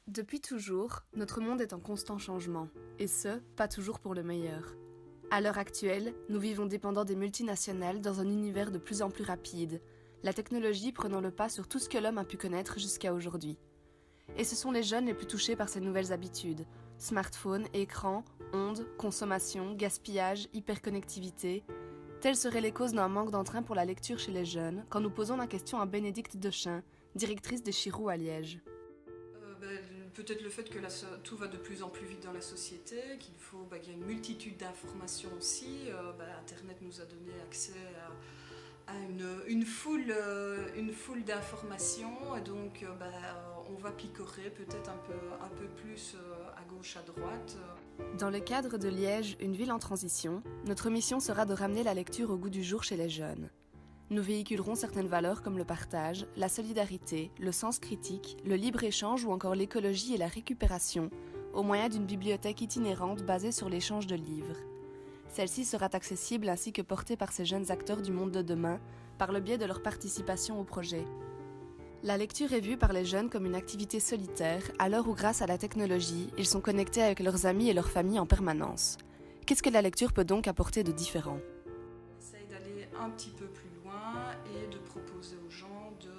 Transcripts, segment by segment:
Depuis toujours, notre monde est en constant changement, et ce, pas toujours pour le meilleur. À l'heure actuelle, nous vivons dépendants des multinationales dans un univers de plus en plus rapide, la technologie prenant le pas sur tout ce que l'homme a pu connaître jusqu'à aujourd'hui. Et ce sont les jeunes les plus touchés par ces nouvelles habitudes. Smartphones, écrans, ondes, consommation, gaspillage, hyperconnectivité. Telles seraient les causes d'un manque d'entrain pour la lecture chez les jeunes quand nous posons la question à Bénédicte Dechain, directrice des Chirous à Liège. Peut-être le fait que tout va de plus en plus vite dans la société, qu'il y a une multitude d'informations aussi. Internet nous a donné accès à une foule d'informations, et donc on va picorer peut-être un peu plus à gauche, à droite. Dans le cadre de Liège, une ville en transition, notre mission sera de ramener la lecture au goût du jour chez les jeunes. Nous véhiculerons certaines valeurs comme le partage, la solidarité, le sens critique, le libre-échange ou encore l'écologie et la récupération, au moyen d'une bibliothèque itinérante basée sur l'échange de livres. Celle-ci sera accessible ainsi que portée par ces jeunes acteurs du monde de demain, par le biais de leur participation au projet. La lecture est vue par les jeunes comme une activité solitaire, à l'heure où grâce à la technologie, ils sont connectés avec leurs amis et leurs familles en permanence. Qu'est-ce que la lecture peut donc apporter de différent ? On essaye d'aller un petit peu plus loin et de proposer aux gens de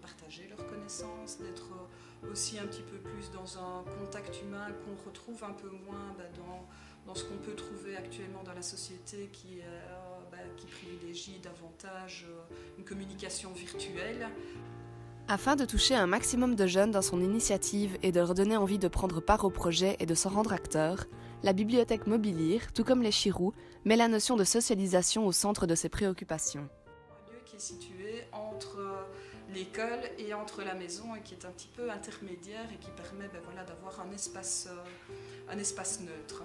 partager leurs connaissances, d'être aussi un petit peu plus dans un contact humain qu'on retrouve un peu moins dans ce qu'on peut trouver actuellement dans la société qui privilégie davantage une communication virtuelle. Afin de toucher un maximum de jeunes dans son initiative et de leur donner envie de prendre part au projet et de s'en rendre acteur, la bibliothèque Mobilire, tout comme les Chirous, met la notion de socialisation au centre de ses préoccupations. Un lieu qui est situé entre l'école et entre la maison et qui est un petit peu intermédiaire et qui permet d'avoir un espace neutre.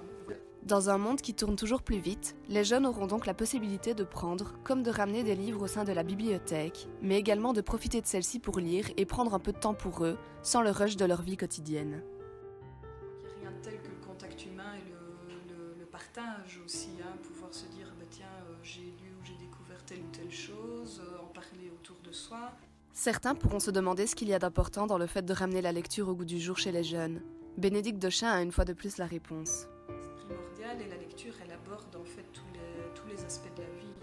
Dans un monde qui tourne toujours plus vite, les jeunes auront donc la possibilité de prendre, comme de ramener des livres au sein de la bibliothèque, mais également de profiter de celle-ci pour lire et prendre un peu de temps pour eux, sans le rush de leur vie quotidienne. Il n'y a rien de tel que le contact humain et le partage aussi, pouvoir se dire j'ai lu ou j'ai découvert telle ou telle chose, en parler autour de soi. Certains pourront se demander ce qu'il y a d'important dans le fait de ramener la lecture au goût du jour chez les jeunes. Bénédicte Dechain a une fois de plus la réponse. C'est primordial et la lecture, elle aborde en fait tous les aspects de la vie.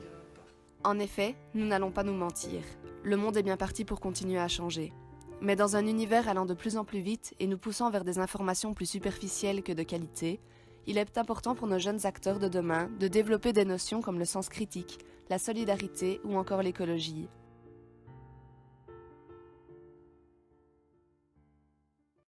En effet, nous n'allons pas nous mentir. Le monde est bien parti pour continuer à changer. Mais dans un univers allant de plus en plus vite et nous poussant vers des informations plus superficielles que de qualité, il est important pour nos jeunes acteurs de demain de développer des notions comme le sens critique, la solidarité ou encore l'écologie.